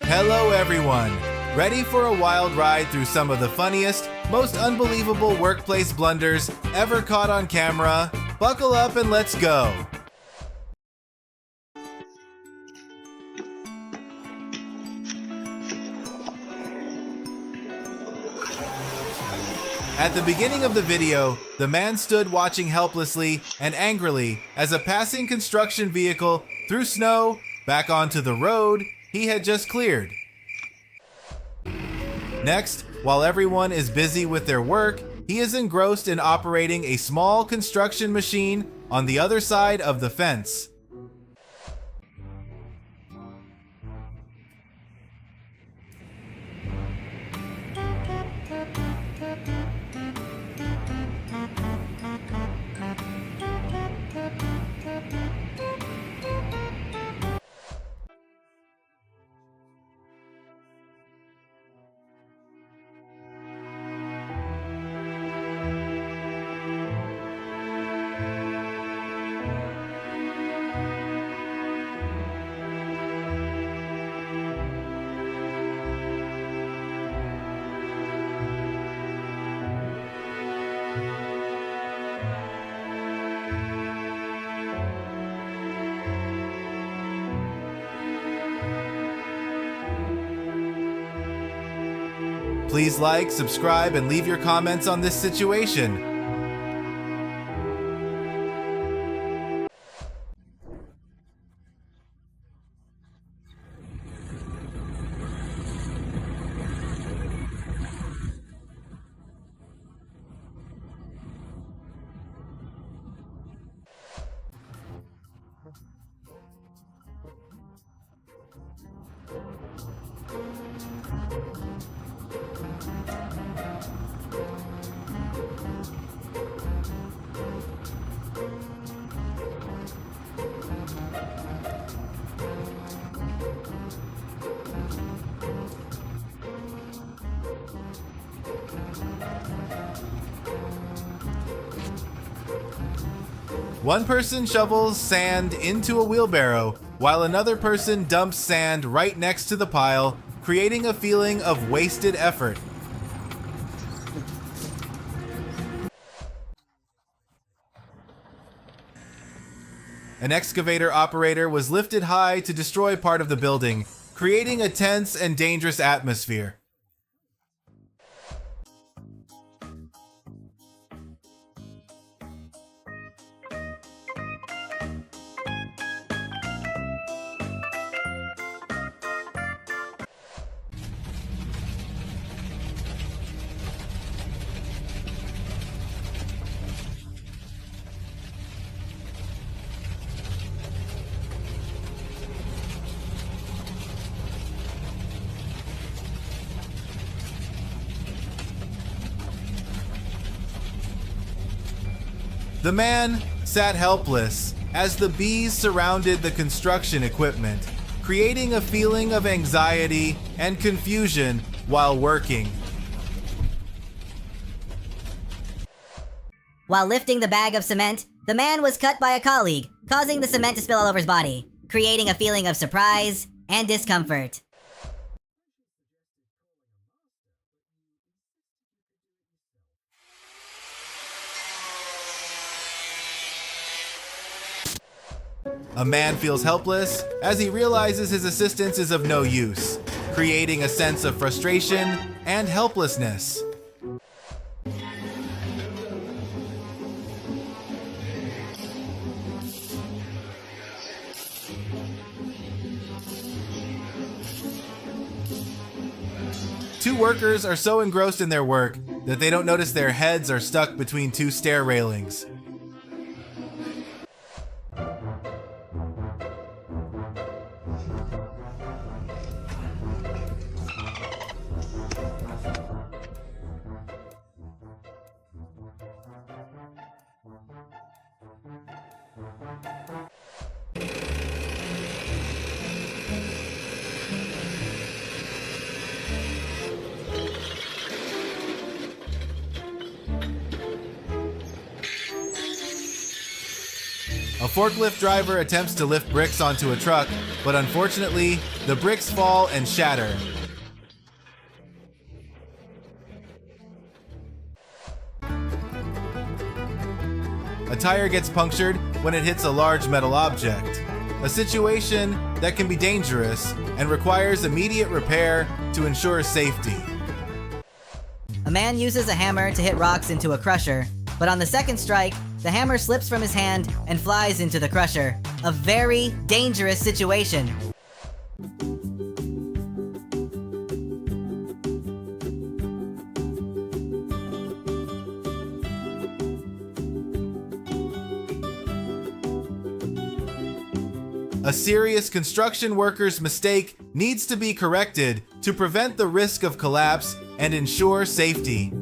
Hello everyone! Ready for a wild ride through some of the funniest, most unbelievable workplace blunders ever caught on camera? Buckle up and let's go! At the beginning of the video, the man stood watching helplessly and angrily as a passing construction vehicle threw snow back onto the road he had just cleared. Next, while everyone is busy with their work, he is engrossed in operating a small construction machine on the other side of the fence. Please like, subscribe, and leave your comments on this situation. One person shovels sand into a wheelbarrow, while another person dumps sand right next to the pile, creating a feeling of wasted effort. An excavator operator was lifted high to destroy part of the building, creating a tense and dangerous atmosphere. The man sat helpless as the bees surrounded the construction equipment, creating a feeling of anxiety and confusion while working. While lifting the bag of cement, the man was cut by a colleague, causing the cement to spill all over his body, creating a feeling of surprise and discomfort. A man feels helpless as he realizes his assistance is of no use, creating a sense of frustration and helplessness. Two workers are so engrossed in their work that they don't notice their heads are stuck between two stair railings. A forklift driver attempts to lift bricks onto a truck, but unfortunately, The bricks fall and shatter. A tire gets punctured when it hits a large metal object, a situation that can be dangerous and requires immediate repair to ensure safety. A man uses a hammer to hit rocks into a crusher, but on the second strike, the hammer slips from his hand and flies into the crusher. A very dangerous situation. A serious construction worker's mistake needs to be corrected to prevent the risk of collapse and ensure safety.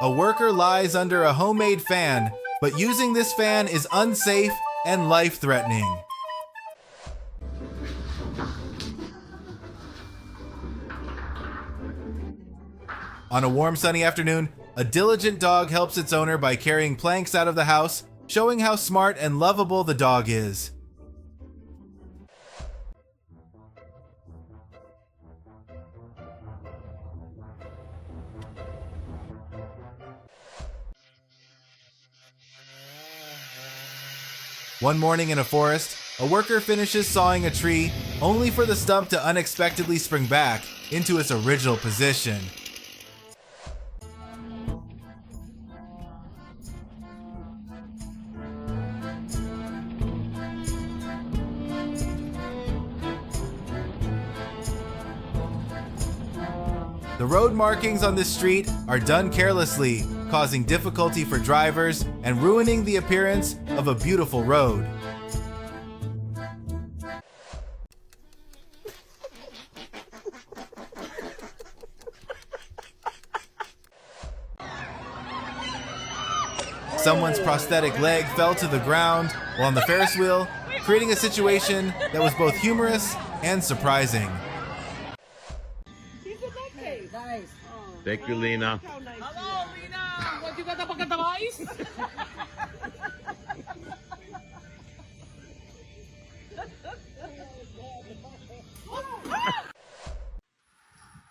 A worker lies under a homemade fan, but using this fan is unsafe and life-threatening. On a warm, sunny afternoon, a diligent dog helps its owner by carrying planks out of the house, showing how smart and lovable the dog is. One morning in a forest, a worker finishes sawing a tree only for the stump to unexpectedly spring back into its original position. The road markings on this street are done carelessly, causing difficulty for drivers and ruining the appearance of a beautiful road. Someone's prosthetic leg fell to the ground while on the Ferris wheel, creating a situation that was both humorous and surprising. Nice. Thank you, Lena. Hello, Lena! What, you got the bucket of ice?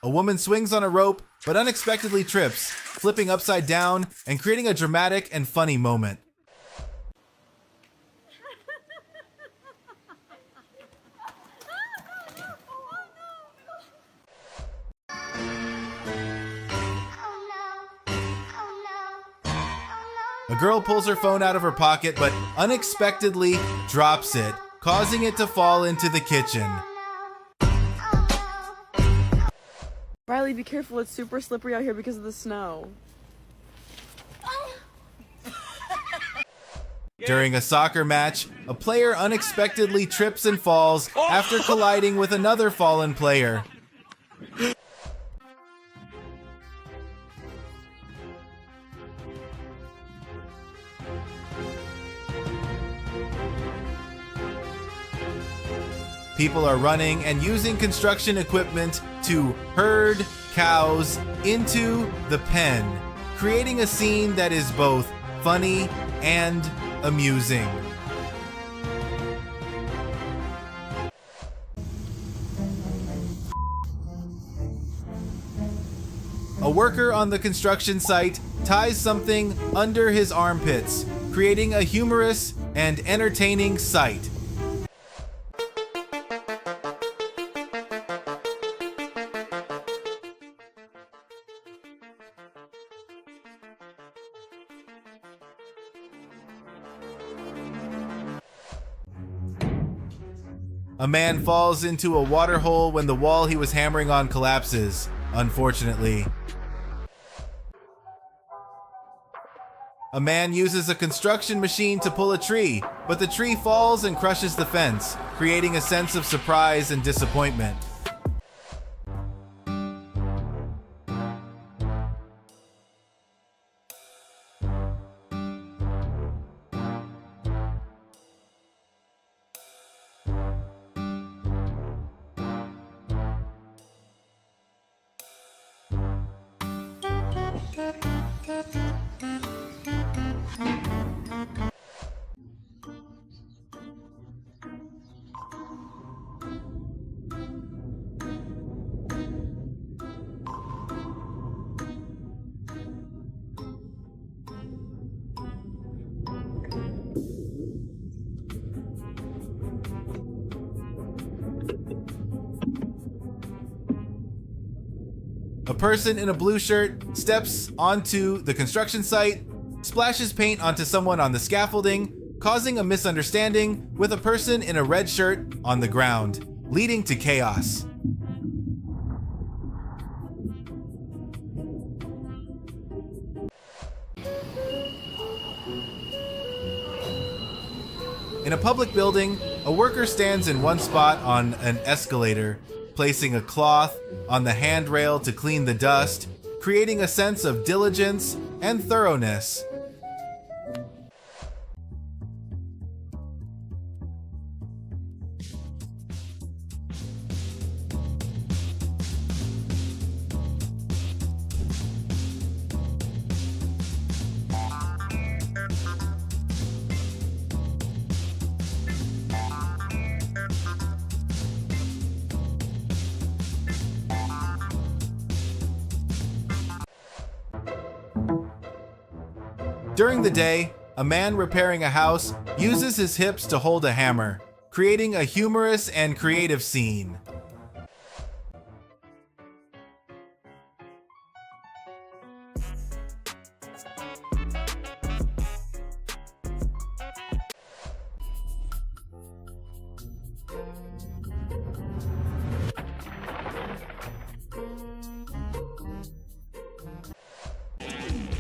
A woman swings on a rope but unexpectedly trips, flipping upside down and creating a dramatic and funny moment. A girl pulls her phone out of her pocket but unexpectedly drops it, causing it to fall into the kitchen. Riley, be careful. It's super slippery out here because of the snow. During a soccer match, a player unexpectedly trips and falls after colliding with another fallen player. People are running and using construction equipment to herd cows into the pen, creating a scene that is both funny and amusing. A worker on the construction site ties something under his armpits, creating a humorous and entertaining sight. A man falls into a water hole when the wall he was hammering on collapses, unfortunately. A man uses a construction machine to pull a tree, but the tree falls and crushes the fence, creating a sense of surprise and disappointment. A person in a blue shirt steps onto the construction site, splashes paint onto someone on the scaffolding, causing a misunderstanding with a person in a red shirt on the ground, leading to chaos. In a public building, a worker stands in one spot on an escalator, placing a cloth on the handrail to clean the dust, creating a sense of diligence and thoroughness. During the day, a man repairing a house uses his hips to hold a hammer, creating a humorous and creative scene.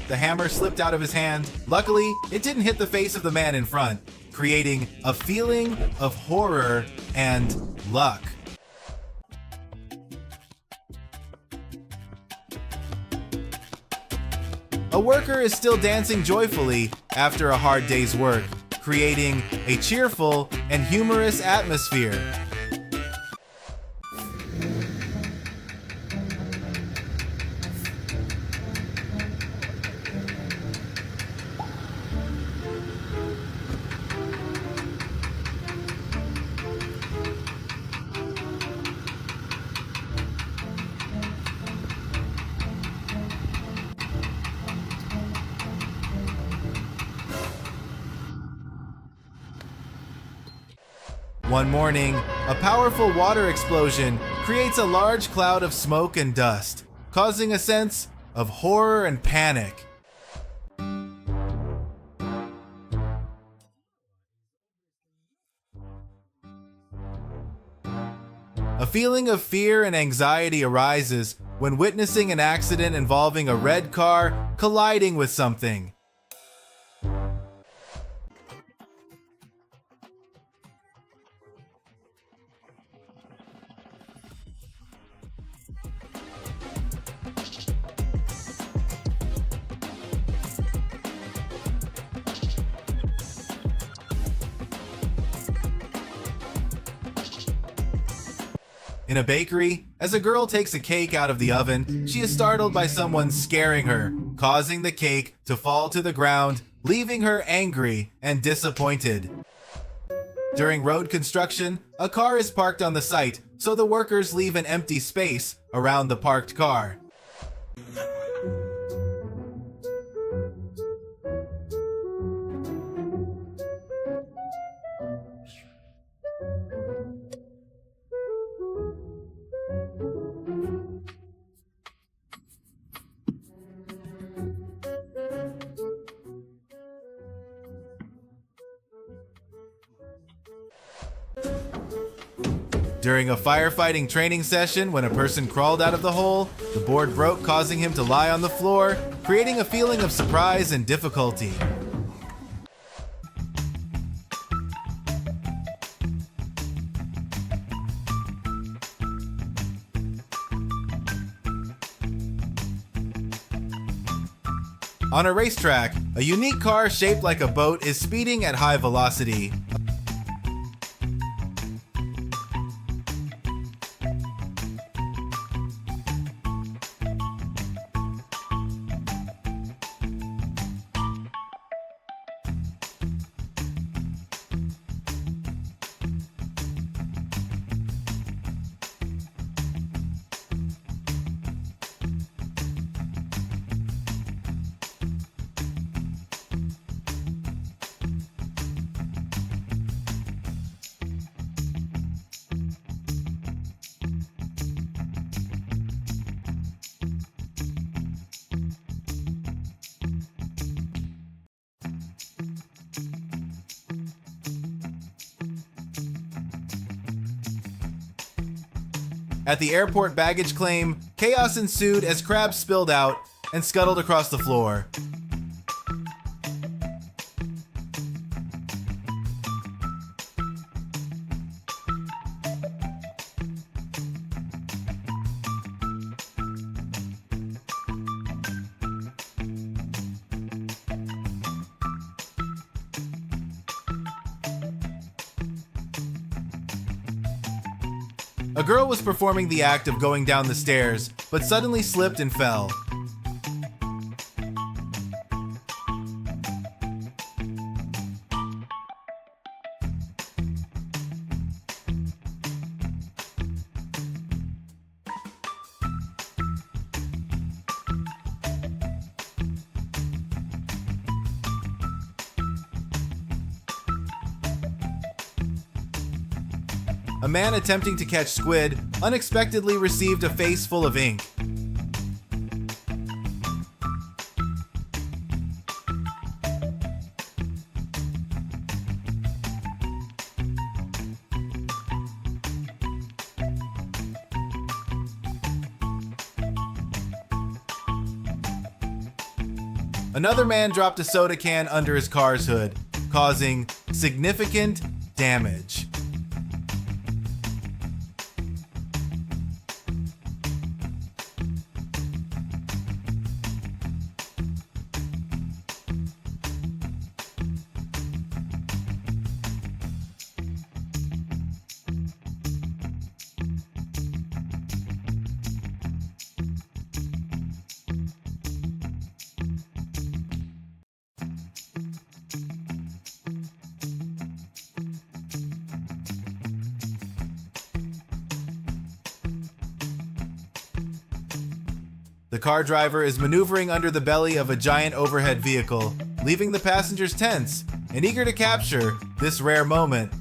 The hammer slipped out of his hand. Luckily, it didn't hit the face of the man in front, creating a feeling of horror and luck. A worker is still dancing joyfully after a hard day's work, creating a cheerful and humorous atmosphere. One morning, a powerful water explosion creates a large cloud of smoke and dust, causing a sense of horror and panic. A feeling of fear and anxiety arises when witnessing an accident involving a red car colliding with something. In a bakery, as a girl takes a cake out of the oven, she is startled by someone scaring her, causing the cake to fall to the ground, leaving her angry and disappointed. During road construction, a car is parked on the site, so the workers leave an empty space around the parked car. During a firefighting training session, when a person crawled out of the hole, the board broke, causing him to lie on the floor, creating a feeling of surprise and difficulty. On a racetrack, a unique car shaped like a boat is speeding at high velocity. At the airport baggage claim, chaos ensued as crabs spilled out and scuttled across the floor. A girl was performing the act of going down the stairs, but suddenly slipped and fell. A man attempting to catch squid unexpectedly received a face full of ink. Another man dropped a soda can under his car's hood, causing significant damage. The car driver is maneuvering under the belly of a giant overhead vehicle, leaving the passengers tense and eager to capture this rare moment.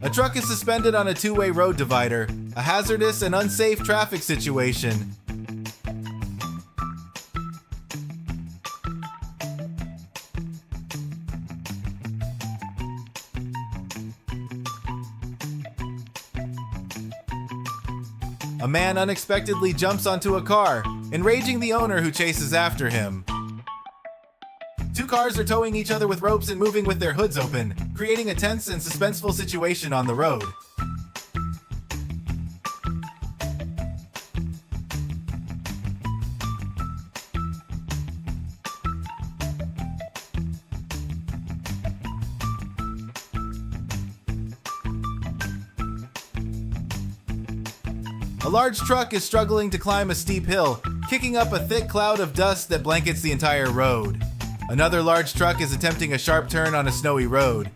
A truck is suspended on a two-way road divider, a hazardous and unsafe traffic situation. A man unexpectedly jumps onto a car, enraging the owner who chases after him. Two cars are towing each other with ropes and moving with their hoods open, creating a tense and suspenseful situation on the road. A large truck is struggling to climb a steep hill, kicking up a thick cloud of dust that blankets the entire road. Another large truck is attempting a sharp turn on a snowy road.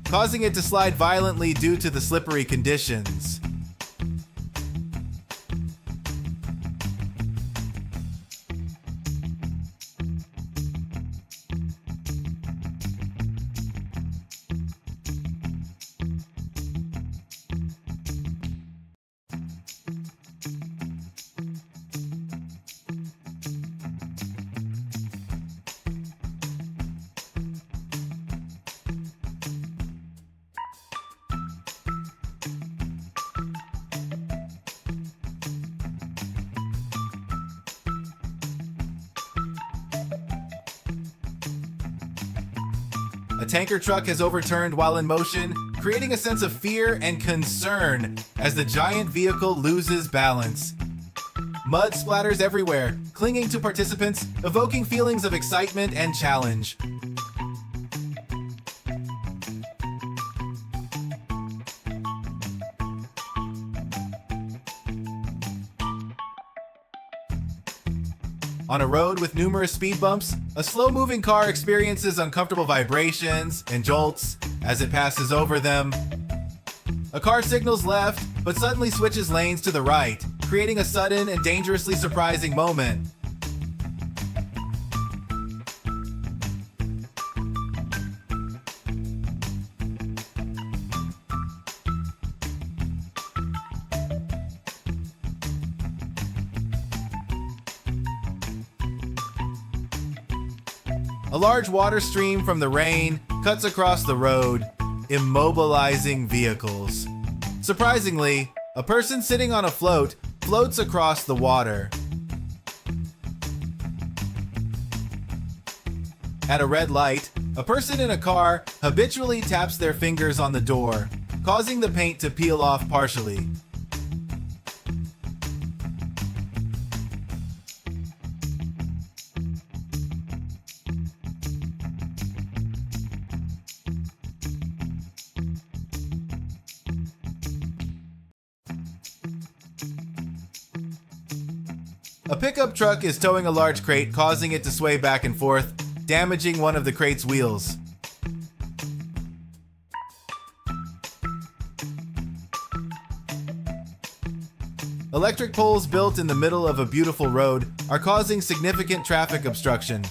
Causing it to slide violently due to the slippery conditions. A tanker truck has overturned while in motion, creating a sense of fear and concern as the giant vehicle loses balance. Mud splatters everywhere, clinging to participants, evoking feelings of excitement and challenge. On a road with numerous speed bumps, a slow-moving car experiences uncomfortable vibrations and jolts as it passes over them. A car signals left, but suddenly switches lanes to the right, creating a sudden and dangerously surprising moment. A large water stream from the rain cuts across the road, immobilizing vehicles. Surprisingly, a person sitting on a float floats across the water. At a red light, a person in a car habitually taps their fingers on the door, causing the paint to peel off partially. A pickup truck is towing a large crate, causing it to sway back and forth, damaging one of the crate's wheels. Electric poles built in the middle of a beautiful road are causing significant traffic obstruction.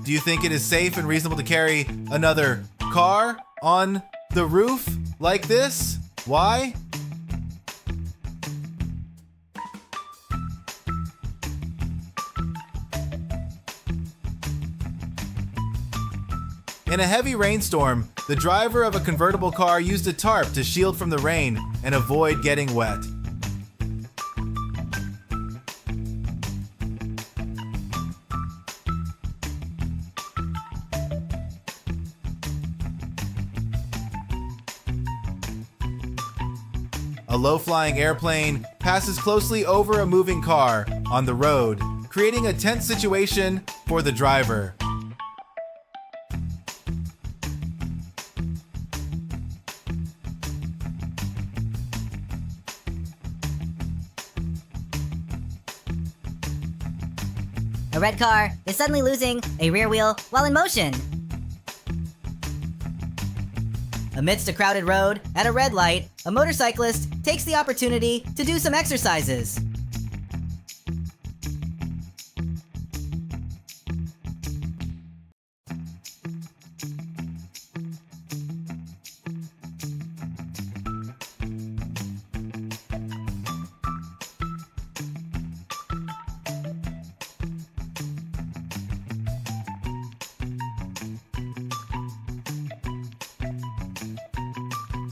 Do you think it is safe and reasonable to carry another car on the roof like this? Why? In a heavy rainstorm, the driver of a convertible car used a tarp to shield from the rain and avoid getting wet. A low-flying airplane passes closely over a moving car on the road, creating a tense situation for the driver. A red car is suddenly losing a rear wheel while in motion. Amidst a crowded road, at a red light, a motorcyclist takes the opportunity to do some exercises.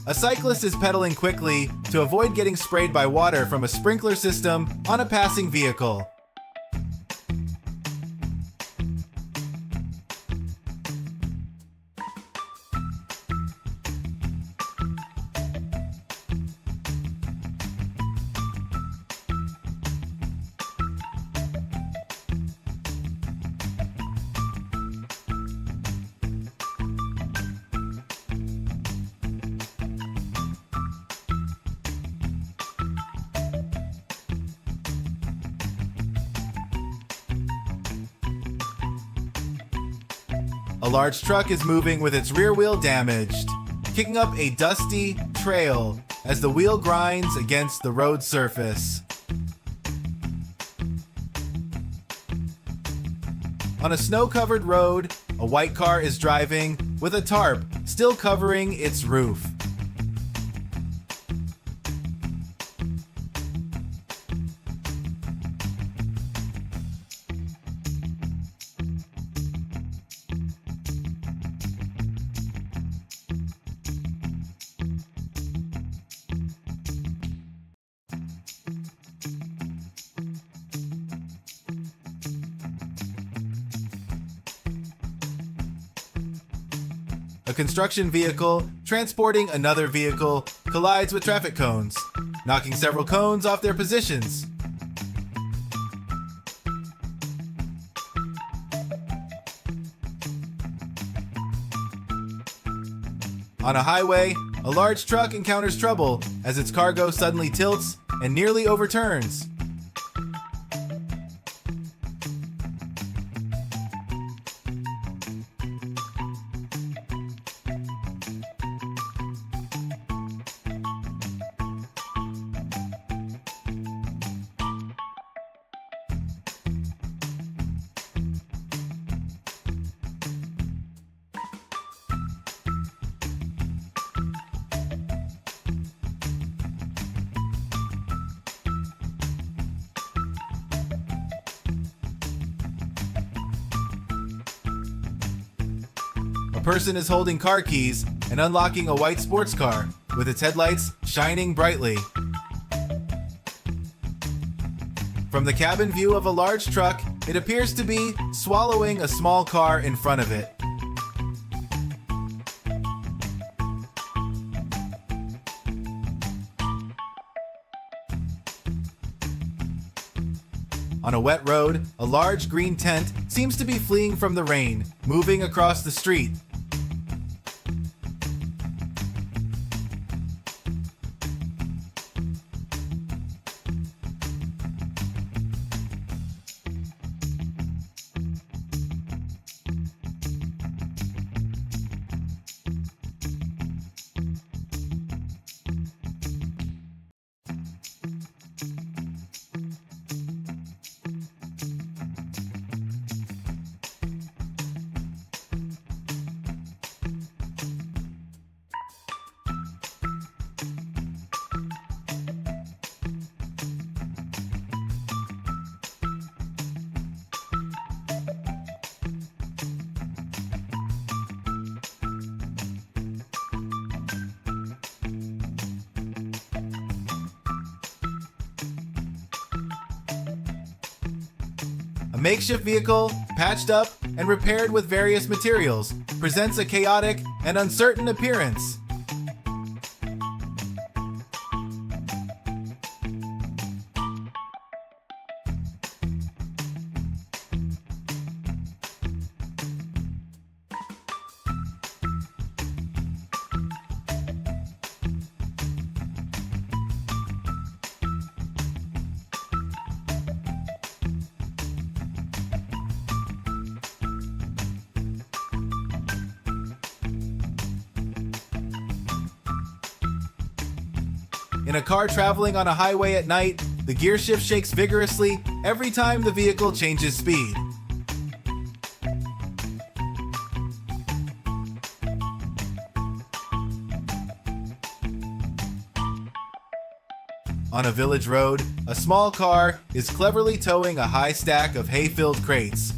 A cyclist is pedaling quickly to avoid getting sprayed by water from a sprinkler system on a passing vehicle. A large truck is moving with its rear wheel damaged, kicking up a dusty trail as the wheel grinds against the road surface. On a snow-covered road, a white car is driving with a tarp still covering its roof. A construction vehicle transporting another vehicle collides with traffic cones, knocking several cones off their positions. On a highway, a large truck encounters trouble as its cargo suddenly tilts and nearly overturns. person is holding car keys and unlocking a white sports car with its headlights shining brightly. From the cabin view of a large truck, it appears to be swallowing a small car in front of it. On a wet road, a large green tent seems to be fleeing from the rain, moving across the street. A makeshift vehicle, patched up and repaired with various materials, presents a chaotic and uncertain appearance. In a car traveling on a highway at night, the gear shift shakes vigorously every time the vehicle changes speed. On a village road, a small car is cleverly towing a high stack of hay-filled crates.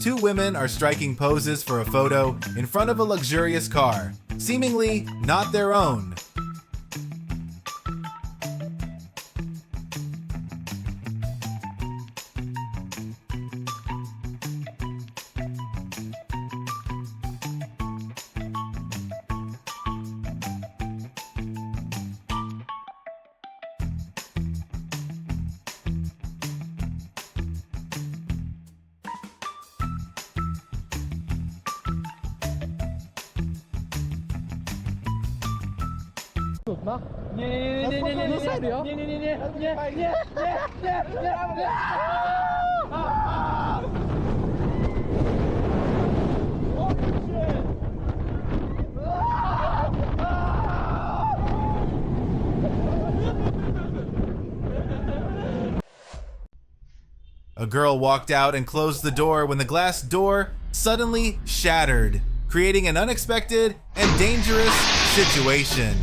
Two women are striking poses for a photo in front of a luxurious car, seemingly not their own. A girl walked out and closed the door when the glass door suddenly shattered, creating an unexpected and dangerous situation.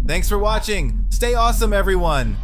Thanks for watching. Stay awesome, everyone.